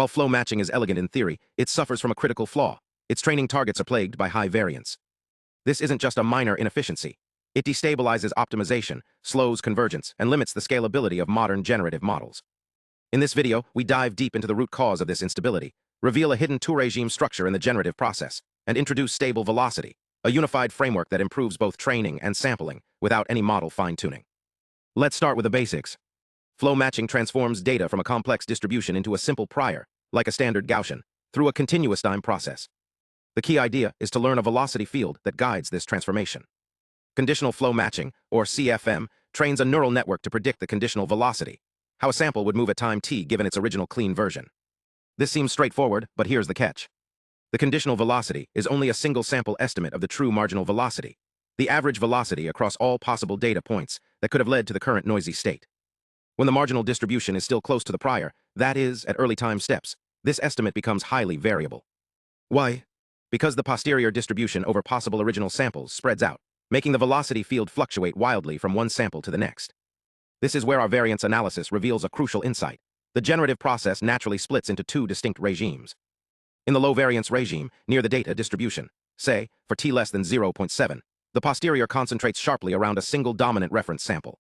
While flow matching is elegant in theory, it suffers from a critical flaw. Its training targets are plagued by high variance. This isn't just a minor inefficiency. It destabilizes optimization, slows convergence, and limits the scalability of modern generative models. In this video, we dive deep into the root cause of this instability, reveal a hidden two-regime structure in the generative process, and introduce stable velocity, a unified framework that improves both training and sampling without any model fine-tuning. Let's start with the basics. Flow matching transforms data from a complex distribution into a simple prior, like a standard Gaussian, through a continuous time process. The key idea is to learn a velocity field that guides this transformation. Conditional flow matching, or CFM, trains a neural network to predict the conditional velocity, how a sample would move at time t given its original clean version. This seems straightforward, but here's the catch. The conditional velocity is only a single sample estimate of the true marginal velocity, the average velocity across all possible data points that could have led to the current noisy state. When the marginal distribution is still close to the prior, that is, at early time steps, this estimate becomes highly variable. Why? Because the posterior distribution over possible original samples spreads out, making the velocity field fluctuate wildly from one sample to the next. This is where our variance analysis reveals a crucial insight. The generative process naturally splits into two distinct regimes. In the low-variance regime, near the data distribution, say, for t less than 0.7, the posterior concentrates sharply around a single dominant reference sample.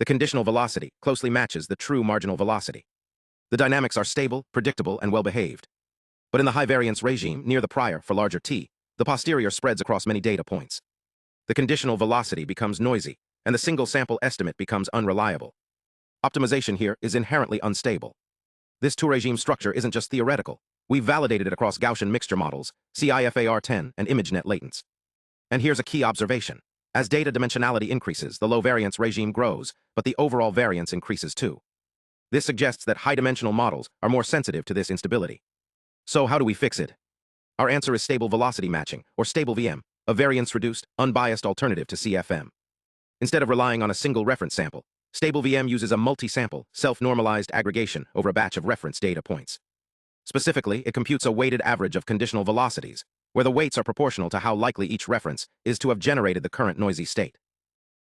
The conditional velocity closely matches the true marginal velocity. The dynamics are stable, predictable, and well-behaved. But in the high-variance regime, near the prior for larger t, the posterior spreads across many data points. The conditional velocity becomes noisy, and the single sample estimate becomes unreliable. Optimization here is inherently unstable. This two-regime structure isn't just theoretical. We've validated it across Gaussian mixture models, CIFAR10, and ImageNet latents. And here's a key observation. As data dimensionality increases, the low-variance regime grows, but the overall variance increases too. This suggests that high-dimensional models are more sensitive to this instability. So how do we fix it? Our answer is stable velocity matching, or StableVM, a variance-reduced, unbiased alternative to CFM. Instead of relying on a single reference sample, StableVM uses a multi-sample, self-normalized aggregation over a batch of reference data points. Specifically, it computes a weighted average of conditional velocities, where the weights are proportional to how likely each reference is to have generated the current noisy state.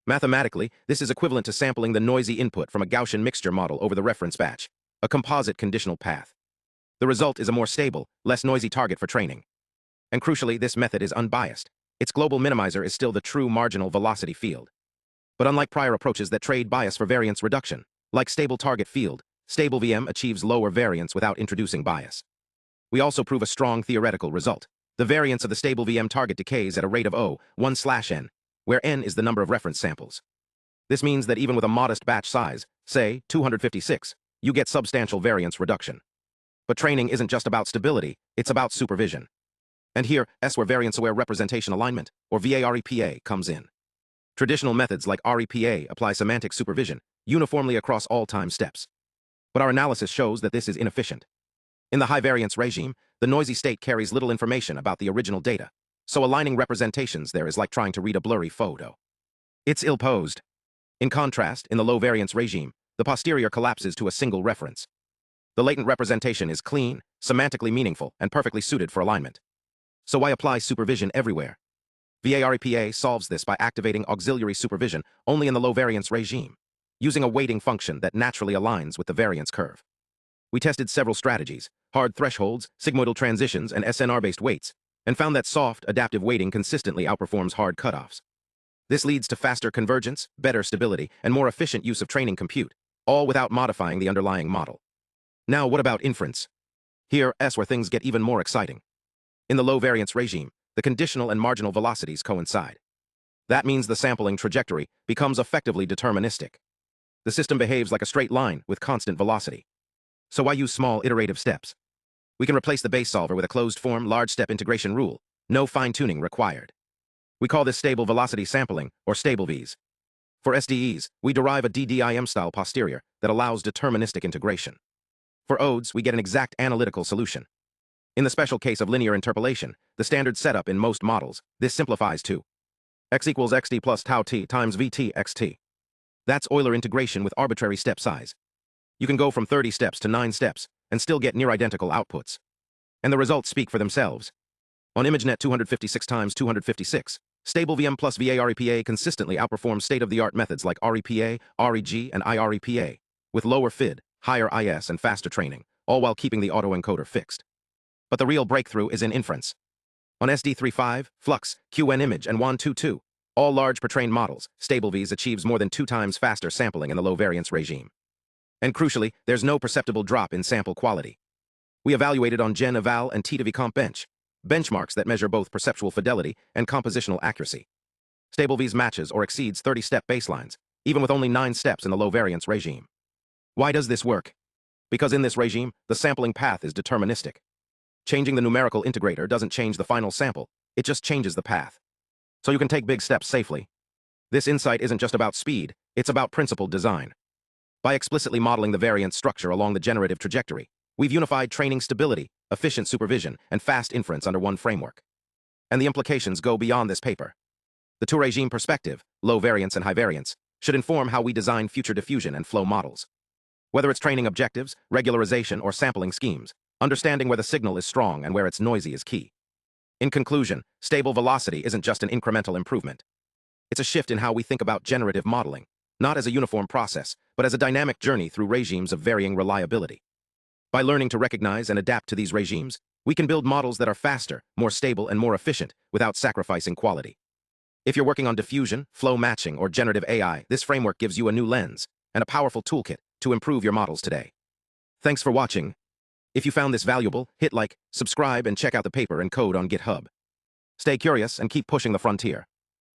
Mathematically, this is equivalent to sampling the noisy input from a Gaussian mixture model over the reference batch, a composite conditional path. The result is a more stable, less noisy target for training. And crucially, this method is unbiased. Its global minimizer is still the true marginal velocity field. But unlike prior approaches that trade bias for variance reduction, like stable target field, StableVM achieves lower variance without introducing bias. We also prove a strong theoretical result. The variance of the StableVM target decays at a rate of 1/n, where n is the number of reference samples. This means that even with a modest batch size, say 256, you get substantial variance reduction. But training isn't just about stability, it's about supervision. And here, where Variance-Aware Representation Alignment, or VA-REPA, comes in. Traditional methods like REPA apply semantic supervision uniformly across all time steps. But our analysis shows that this is inefficient. In the high-variance regime, the noisy state carries little information about the original data, so aligning representations there is like trying to read a blurry photo. It's ill-posed. In contrast, in the low-variance regime, the posterior collapses to a single reference. The latent representation is clean, semantically meaningful, and perfectly suited for alignment. So why apply supervision everywhere? VA-REPA solves this by activating auxiliary supervision only in the low-variance regime, using a weighting function that naturally aligns with the variance curve. We tested several strategies, hard thresholds, sigmoidal transitions, and SNR-based weights, and found that soft, adaptive weighting consistently outperforms hard cutoffs. This leads to faster convergence, better stability, and more efficient use of training compute, all without modifying the underlying model. Now, what about inference? Here's where things get even more exciting. In the low-variance regime, the conditional and marginal velocities coincide. That means the sampling trajectory becomes effectively deterministic. The system behaves like a straight line with constant velocity. So why use small iterative steps? We can replace the base solver with a closed-form, large-step integration rule, no fine-tuning required. We call this stable velocity sampling, or StableVS. For SDEs, we derive a DDIM-style posterior that allows deterministic integration. For ODEs, we get an exact analytical solution. In the special case of linear interpolation, the standard setup in most models, this simplifies to x equals xt plus tau t times vt xt. That's Euler integration with arbitrary step size. You can go from 30 steps to 9 steps and still get near-identical outputs. And the results speak for themselves. On ImageNet 256 times 256, StableVM plus VA-REPA consistently outperforms state-of-the-art methods like REPA, REG, and IREPA, with lower FID, higher IS, and faster training, all while keeping the autoencoder fixed. But the real breakthrough is in inference. On SD3.5, Flux, Qwen-Image Wan2.2, all large pre-trained models, StableVS achieves more than 2 times faster sampling in the low-variance regime. And crucially, there's no perceptible drop in sample quality. We evaluated on Gen-Eval and T2V-Comp bench, benchmarks that measure both perceptual fidelity and compositional accuracy. StableVS matches or exceeds 30-step baselines, even with only 9 steps in the low-variance regime. Why does this work? Because in this regime, the sampling path is deterministic. Changing the numerical integrator doesn't change the final sample, it just changes the path. So you can take big steps safely. This insight isn't just about speed, it's about principled design. By explicitly modeling the variance structure along the generative trajectory, we've unified training stability, efficient supervision, and fast inference under one framework. And the implications go beyond this paper. The two-regime perspective, low variance and high variance, should inform how we design future diffusion and flow models. Whether it's training objectives, regularization, or sampling schemes, understanding where the signal is strong and where it's noisy is key. In conclusion, stable velocity isn't just an incremental improvement. It's a shift in how we think about generative modeling, not as a uniform process, but as a dynamic journey through regimes of varying reliability. By learning to recognize and adapt to these regimes, we can build models that are faster, more stable, and more efficient without sacrificing quality. If you're working on diffusion, flow matching, or generative AI, this framework gives you a new lens and a powerful toolkit to improve your models today. Thanks for watching. If you found this valuable, hit like, subscribe, and check out the paper and code on GitHub. Stay curious and keep pushing the frontier.